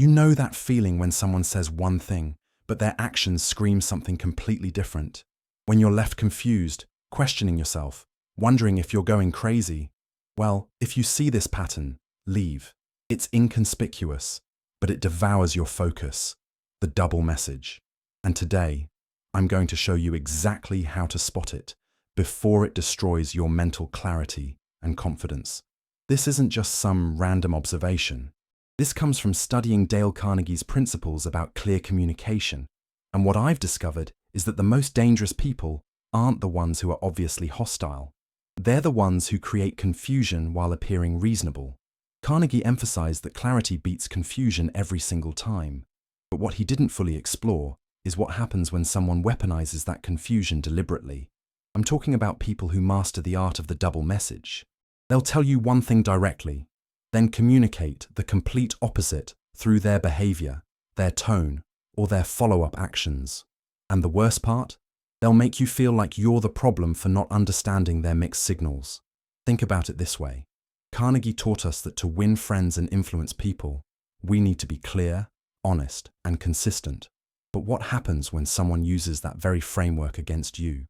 You know that feeling when someone says one thing, but their actions scream something completely different. When you're left confused, questioning yourself, wondering if you're going crazy. Well, if you see this pattern, leave. It's inconspicuous, but it devours your focus. The double message. And today, I'm going to show you exactly how to spot it before it destroys your mental clarity and confidence. This isn't just some random observation. This comes from studying Dale Carnegie's principles about clear communication. And what I've discovered is that the most dangerous people aren't the ones who are obviously hostile. They're the ones who create confusion while appearing reasonable. Carnegie emphasized that clarity beats confusion every single time. But what he didn't fully explore is what happens when someone weaponizes that confusion deliberately. I'm talking about people who master the art of the double message. They'll tell you one thing directly, then communicate the complete opposite through their behavior, their tone, or their follow-up actions. And the worst part? They'll make you feel like you're the problem for not understanding their mixed signals. Think about it this way. Carnegie taught us that to win friends and influence people, we need to be clear, honest, and consistent. But what happens when someone uses that very framework against you?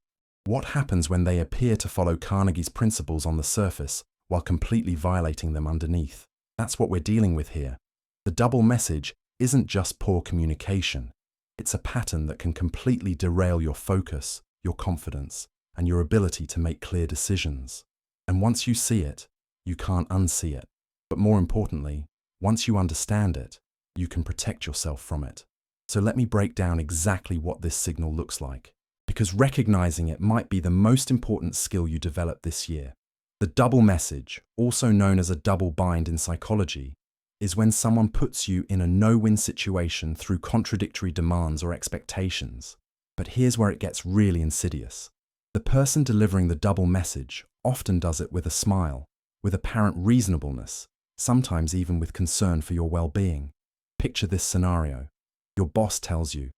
What happens when they appear to follow Carnegie's principles on the surface while completely violating them underneath? That's what we're dealing with here. The double message isn't just poor communication. It's a pattern that can completely derail your focus, your confidence, and your ability to make clear decisions. And once you see it, you can't unsee it. But more importantly, once you understand it, you can protect yourself from it. So let me break down exactly what this signal looks like, because recognizing it might be the most important skill you develop this year. The double message, also known as a double bind in psychology, is when someone puts you in a no-win situation through contradictory demands or expectations. But here's where it gets really insidious. The person delivering the double message often does it with a smile, with apparent reasonableness, sometimes even with concern for your well-being. Picture this scenario. Your boss tells you,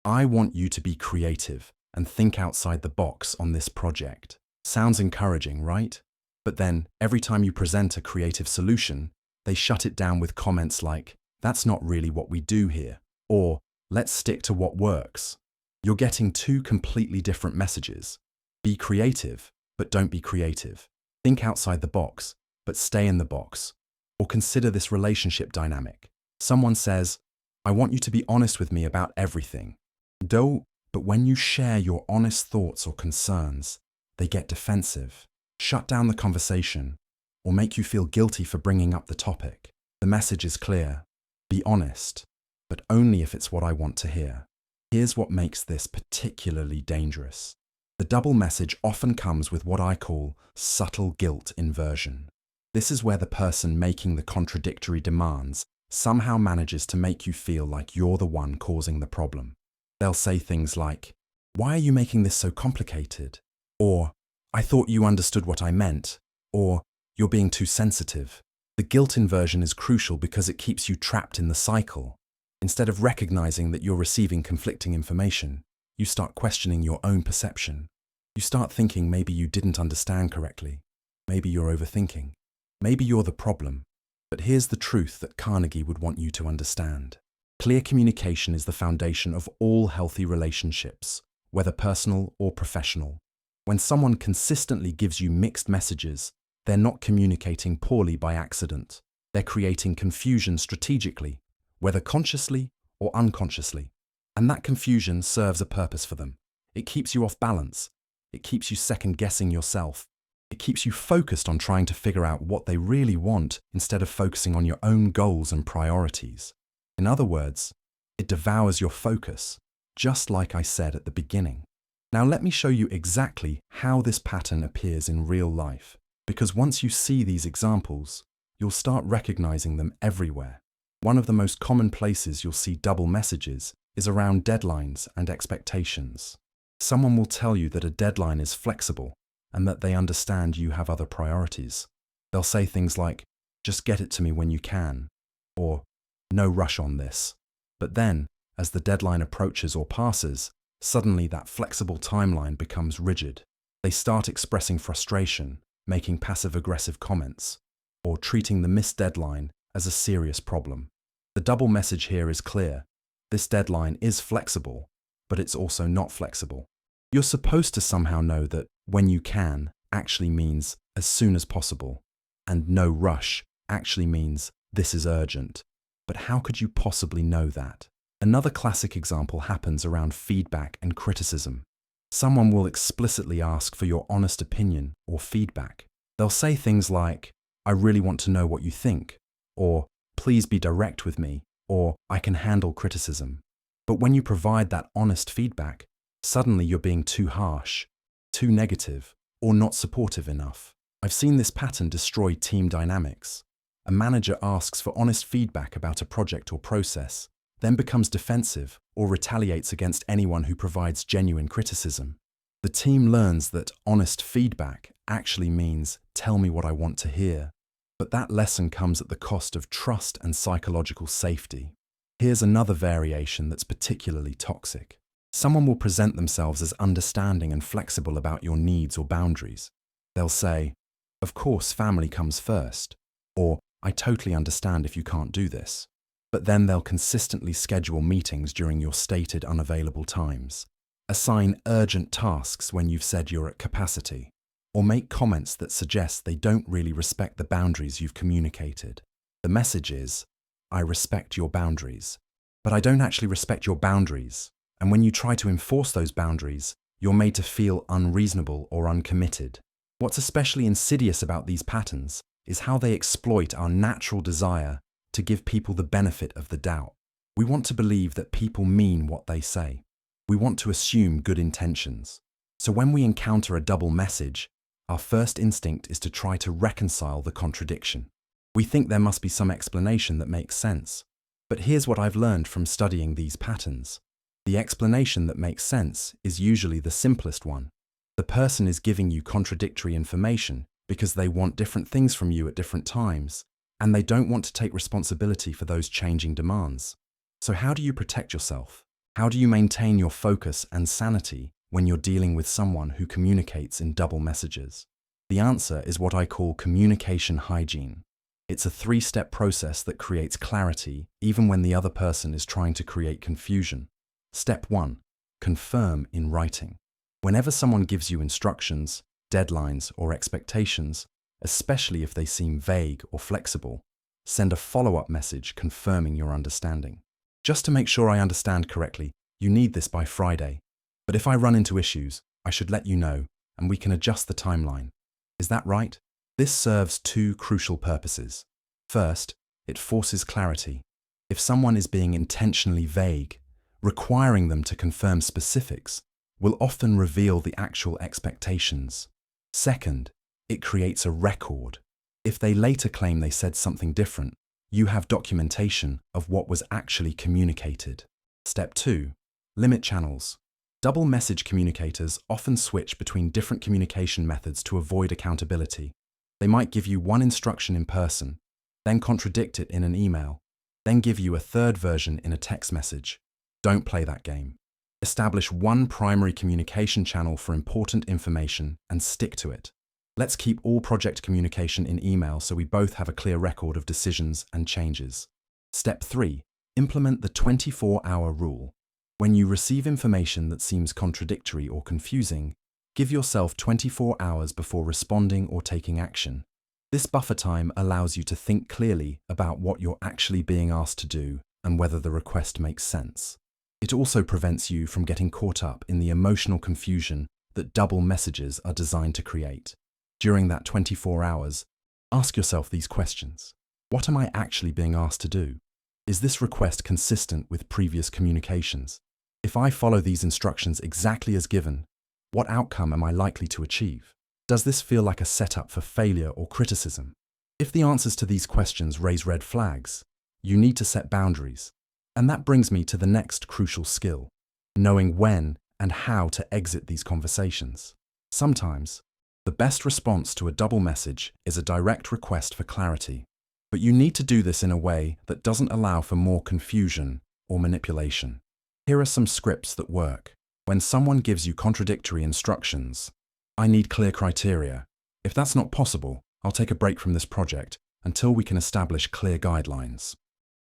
"I want you to be creative and think outside the box on this project." Sounds encouraging, right? But then, every time you present a creative solution, they shut it down with comments like, "That's not really what we do here," or "Let's stick to what works." You're getting two completely different messages. Be creative, but don't be creative. Think outside the box, but stay in the box. Or consider this relationship dynamic. Someone says, "I want you to be honest with me about everything." But when you share your honest thoughts or concerns, they get defensive, shut down the conversation, or make you feel guilty for bringing up the topic. The message is clear. Be honest, but only if it's what I want to hear. Here's what makes this particularly dangerous. The double message often comes with what I call subtle guilt inversion. This is where the person making the contradictory demands somehow manages to make you feel like you're the one causing the problem. They'll say things like, "Why are you making this so complicated?" Or, "I thought you understood what I meant," or, "You're being too sensitive." The guilt inversion is crucial because it keeps you trapped in the cycle. Instead of recognizing that you're receiving conflicting information, you start questioning your own perception. You start thinking maybe you didn't understand correctly. Maybe you're overthinking. Maybe you're the problem. But here's the truth that Carnegie would want you to understand. Clear communication is the foundation of all healthy relationships, whether personal or professional. When someone consistently gives you mixed messages, they're not communicating poorly by accident. They're creating confusion strategically, whether consciously or unconsciously. And that confusion serves a purpose for them. It keeps you off balance. It keeps you second-guessing yourself. It keeps you focused on trying to figure out what they really want instead of focusing on your own goals and priorities. In other words, it devours your focus, just like I said at the beginning. Now let me show you exactly how this pattern appears in real life, because once you see these examples, you'll start recognizing them everywhere. One of the most common places you'll see double messages is around deadlines and expectations. Someone will tell you that a deadline is flexible and that they understand you have other priorities. They'll say things like, "Just get it to me when you can," or "No rush on this." But then, as the deadline approaches or passes, suddenly that flexible timeline becomes rigid. They start expressing frustration, making passive-aggressive comments, or treating the missed deadline as a serious problem. The double message here is clear. This deadline is flexible, but it's also not flexible. You're supposed to somehow know that when you can actually means as soon as possible, and no rush actually means this is urgent. But how could you possibly know that? Another classic example happens around feedback and criticism. Someone will explicitly ask for your honest opinion or feedback. They'll say things like, "I really want to know what you think," or "Please be direct with me," or "I can handle criticism." But when you provide that honest feedback, suddenly you're being too harsh, too negative, or not supportive enough. I've seen this pattern destroy team dynamics. A manager asks for honest feedback about a project or process, then becomes defensive or retaliates against anyone who provides genuine criticism. The team learns that honest feedback actually means "tell me what I want to hear." But that lesson comes at the cost of trust and psychological safety. Here's another variation that's particularly toxic. Someone will present themselves as understanding and flexible about your needs or boundaries. They'll say, "Of course, family comes first," or "I totally understand if you can't do this." But then they'll consistently schedule meetings during your stated unavailable times, assign urgent tasks when you've said you're at capacity, or make comments that suggest they don't really respect the boundaries you've communicated. The message is, "I respect your boundaries, but I don't actually respect your boundaries." And when you try to enforce those boundaries, you're made to feel unreasonable or uncommitted. What's especially insidious about these patterns is how they exploit our natural desire to give people the benefit of the doubt. We want to believe that people mean what they say. We want to assume good intentions. So when we encounter a double message, our first instinct is to try to reconcile the contradiction. We think there must be some explanation that makes sense. But here's what I've learned from studying these patterns. The explanation that makes sense is usually the simplest one. The person is giving you contradictory information because they want different things from you at different times, and they don't want to take responsibility for those changing demands. So how do you protect yourself? How do you maintain your focus and sanity when you're dealing with someone who communicates in double messages? The answer is what I call communication hygiene. It's a 3-step process that creates clarity even when the other person is trying to create confusion. Step 1. Confirm in writing. Whenever someone gives you instructions, deadlines, or expectations, especially if they seem vague or flexible, send a follow-up message confirming your understanding. "Just to make sure I understand correctly, you need this by Friday. But if I run into issues, I should let you know, and we can adjust the timeline. Is that right?" This serves 2 crucial purposes. First, it forces clarity. If someone is being intentionally vague, requiring them to confirm specifics will often reveal the actual expectations. Second, it creates a record. If they later claim they said something different, you have documentation of what was actually communicated. Step 2. Limit channels. Double message communicators often switch between different communication methods to avoid accountability. They might give you one instruction in person, then contradict it in an email, then give you a third version in a text message. Don't play that game. Establish one primary communication channel for important information and stick to it. Let's keep all project communication in email so we both have a clear record of decisions and changes. Step 3. Implement the 24-hour rule. When you receive information that seems contradictory or confusing, give yourself 24 hours before responding or taking action. This buffer time allows you to think clearly about what you're actually being asked to do and whether the request makes sense. It also prevents you from getting caught up in the emotional confusion that double messages are designed to create. During that 24 hours, ask yourself these questions. What am I actually being asked to do? Is this request consistent with previous communications? If I follow these instructions exactly as given, what outcome am I likely to achieve? Does this feel like a setup for failure or criticism? If the answers to these questions raise red flags, you need to set boundaries. And that brings me to the next crucial skill, knowing when and how to exit these conversations. Sometimes, the best response to a double message is a direct request for clarity, but you need to do this in a way that doesn't allow for more confusion or manipulation. Here are some scripts that work. When someone gives you contradictory instructions, "I need clear criteria. If that's not possible, I'll take a break from this project until we can establish clear guidelines."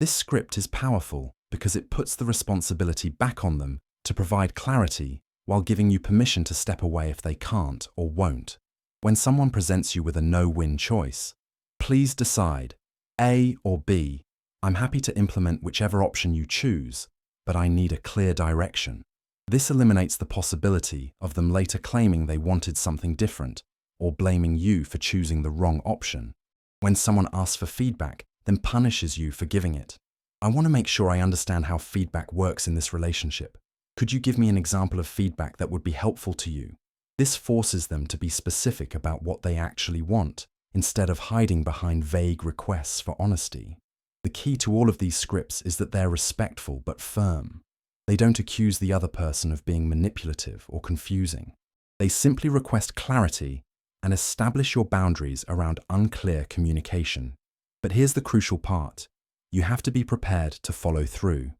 This script is powerful because it puts the responsibility back on them to provide clarity while giving you permission to step away if they can't or won't. When someone presents you with a no-win choice, please decide, A or B. I'm happy to implement whichever option you choose, but I need a clear direction. This eliminates the possibility of them later claiming they wanted something different or blaming you for choosing the wrong option. When someone asks for feedback, then punishes you for giving it. I want to make sure I understand how feedback works in this relationship. Could you give me an example of feedback that would be helpful to you? This forces them to be specific about what they actually want, instead of hiding behind vague requests for honesty. The key to all of these scripts is that they're respectful but firm. They don't accuse the other person of being manipulative or confusing. They simply request clarity and establish your boundaries around unclear communication. But here's the crucial part. You have to be prepared to follow through.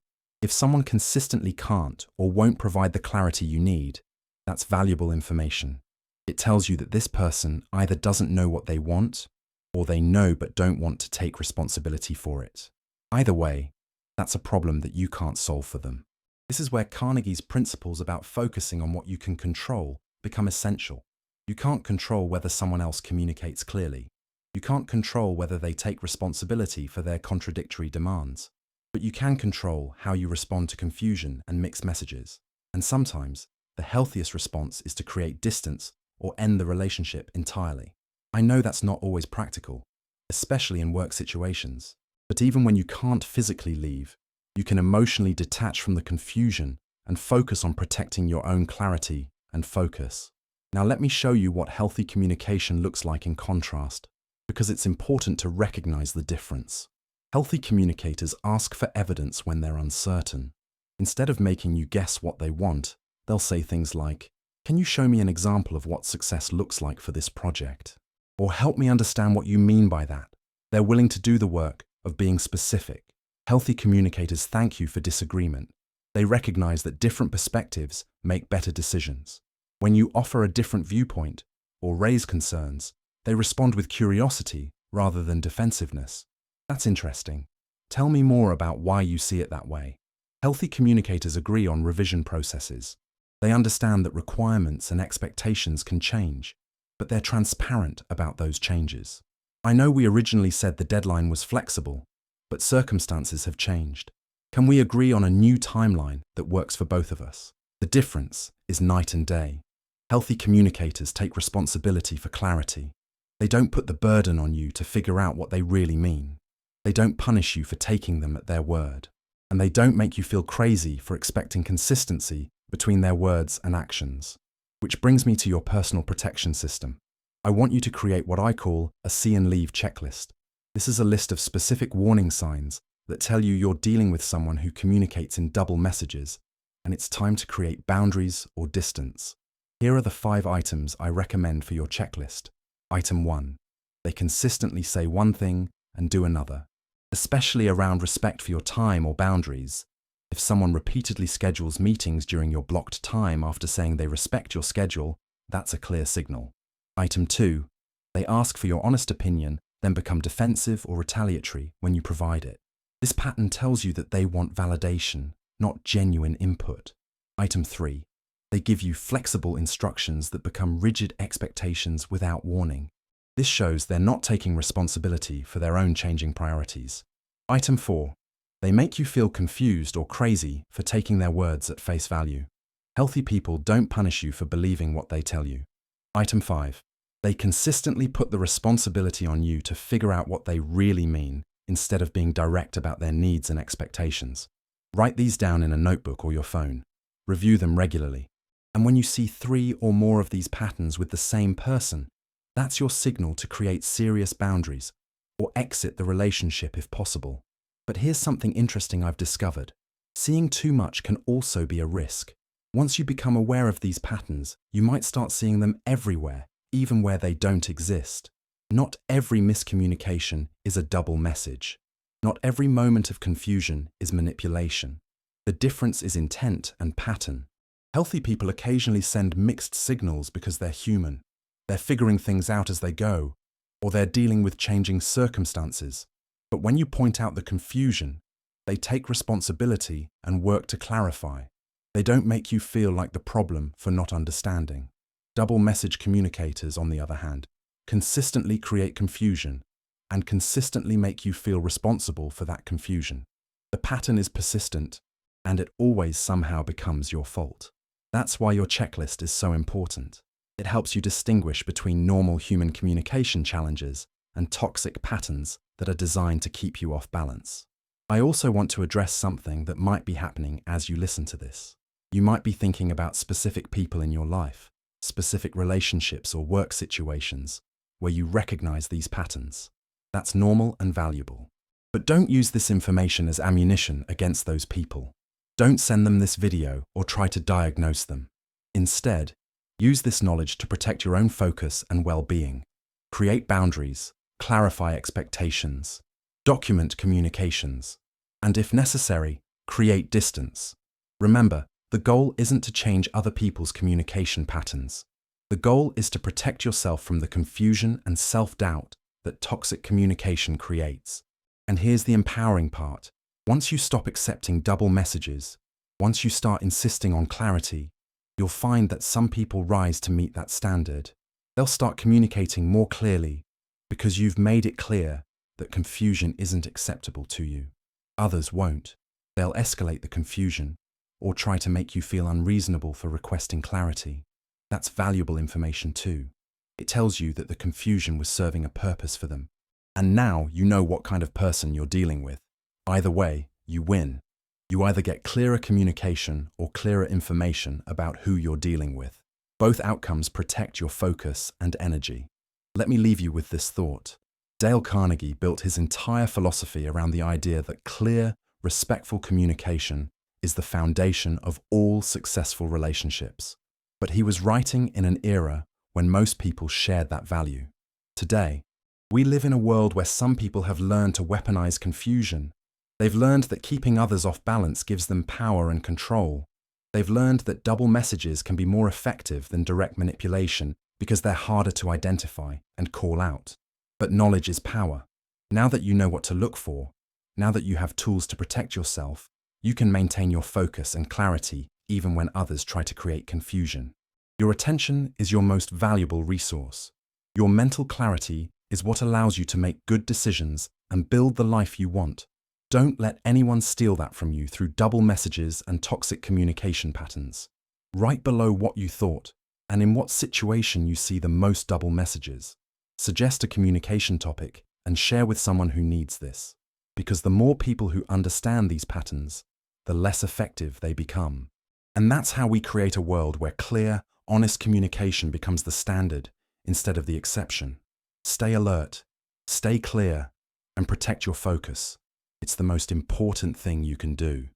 If someone consistently can't or won't provide the clarity you need, that's valuable information. It tells you that this person either doesn't know what they want, or they know but don't want to take responsibility for it. Either way, that's a problem that you can't solve for them. This is where Carnegie's principles about focusing on what you can control become essential. You can't control whether someone else communicates clearly. You can't control whether they take responsibility for their contradictory demands. But you can control how you respond to confusion and mixed messages. And sometimes, the healthiest response is to create distance or end the relationship entirely. I know that's not always practical, especially in work situations. But even when you can't physically leave, you can emotionally detach from the confusion and focus on protecting your own clarity and focus. Now let me show you what healthy communication looks like in contrast, because it's important to recognize the difference. Healthy communicators ask for evidence when they're uncertain. Instead of making you guess what they want, they'll say things like, "Can you show me an example of what success looks like for this project?" Or "Help me understand what you mean by that." They're willing to do the work of being specific. Healthy communicators thank you for disagreement. They recognize that different perspectives make better decisions. When you offer a different viewpoint or raise concerns, they respond with curiosity rather than defensiveness. That's interesting. Tell me more about why you see it that way. Healthy communicators agree on revision processes. They understand that requirements and expectations can change, but they're transparent about those changes. I know we originally said the deadline was flexible, but circumstances have changed. Can we agree on a new timeline that works for both of us? The difference is night and day. Healthy communicators take responsibility for clarity. They don't put the burden on you to figure out what they really mean. They don't punish you for taking them at their word. And they don't make you feel crazy for expecting consistency between their words and actions. Which brings me to your personal protection system. I want you to create what I call a see and leave checklist. This is a list of specific warning signs that tell you you're dealing with someone who communicates in double messages, and it's time to create boundaries or distance. Here are the 5 items I recommend for your checklist. Item 1. They consistently say one thing and do another, especially around respect for your time or boundaries. If someone repeatedly schedules meetings during your blocked time after saying they respect your schedule, that's a clear signal. Item 2. They ask for your honest opinion, then become defensive or retaliatory when you provide it. This pattern tells you that they want validation, not genuine input. Item 3. They give you flexible instructions that become rigid expectations without warning. This shows they're not taking responsibility for their own changing priorities. Item 4. They make you feel confused or crazy for taking their words at face value. Healthy people don't punish you for believing what they tell you. Item 5. They consistently put the responsibility on you to figure out what they really mean, instead of being direct about their needs and expectations. Write these down in a notebook or your phone. Review them regularly. And when you see 3 or more of these patterns with the same person, that's your signal to create serious boundaries or exit the relationship if possible. But here's something interesting I've discovered. Seeing too much can also be a risk. Once you become aware of these patterns, you might start seeing them everywhere, even where they don't exist. Not every miscommunication is a double message. Not every moment of confusion is manipulation. The difference is intent and pattern. Healthy people occasionally send mixed signals because they're human. They're figuring things out as they go, or they're dealing with changing circumstances. But when you point out the confusion, They take responsibility and work to clarify. They don't make you feel like the problem for not understanding. Double message communicators, on the other hand, consistently create confusion and consistently make you feel responsible for that confusion. The pattern is persistent, and it always somehow becomes your fault. That's why your checklist is so important. It helps you distinguish between normal human communication challenges and toxic patterns that are designed to keep you off balance. I also want to address something that might be happening as you listen to this. You might be thinking about specific people in your life, specific relationships or work situations where you recognize these patterns. That's normal and valuable. But don't use this information as ammunition against those people. Don't send them this video or try to diagnose them. Instead, use this knowledge to protect your own focus and well-being. Create boundaries, clarify expectations, document communications, and if necessary, create distance. Remember, the goal isn't to change other people's communication patterns. The goal is to protect yourself from the confusion and self-doubt that toxic communication creates. And here's the empowering part. Once you stop accepting double messages, once you start insisting on clarity, you'll find that some people rise to meet that standard. They'll start communicating more clearly because you've made it clear that confusion isn't acceptable to you. Others won't. They'll escalate the confusion or try to make you feel unreasonable for requesting clarity. That's valuable information too. It tells you that the confusion was serving a purpose for them. And now you know what kind of person you're dealing with. Either way, you win. You either get clearer communication or clearer information about who you're dealing with. Both outcomes protect your focus and energy. Let me leave you with this thought. Dale Carnegie built his entire philosophy around the idea that clear, respectful communication is the foundation of all successful relationships. But he was writing in an era when most people shared that value. Today, we live in a world where some people have learned to weaponize confusion. They've learned that keeping others off balance gives them power and control. They've learned that double messages can be more effective than direct manipulation because they're harder to identify and call out. But knowledge is power. Now that you know what to look for, now that you have tools to protect yourself, you can maintain your focus and clarity even when others try to create confusion. Your attention is your most valuable resource. Your mental clarity is what allows you to make good decisions and build the life you want. Don't let anyone steal that from you through double messages and toxic communication patterns. Write below what you thought and in what situation you see the most double messages. Suggest a communication topic and share with someone who needs this. Because the more people who understand these patterns, the less effective they become. And that's how we create a world where clear, honest communication becomes the standard instead of the exception. Stay alert, stay clear, and protect your focus. It's the most important thing you can do.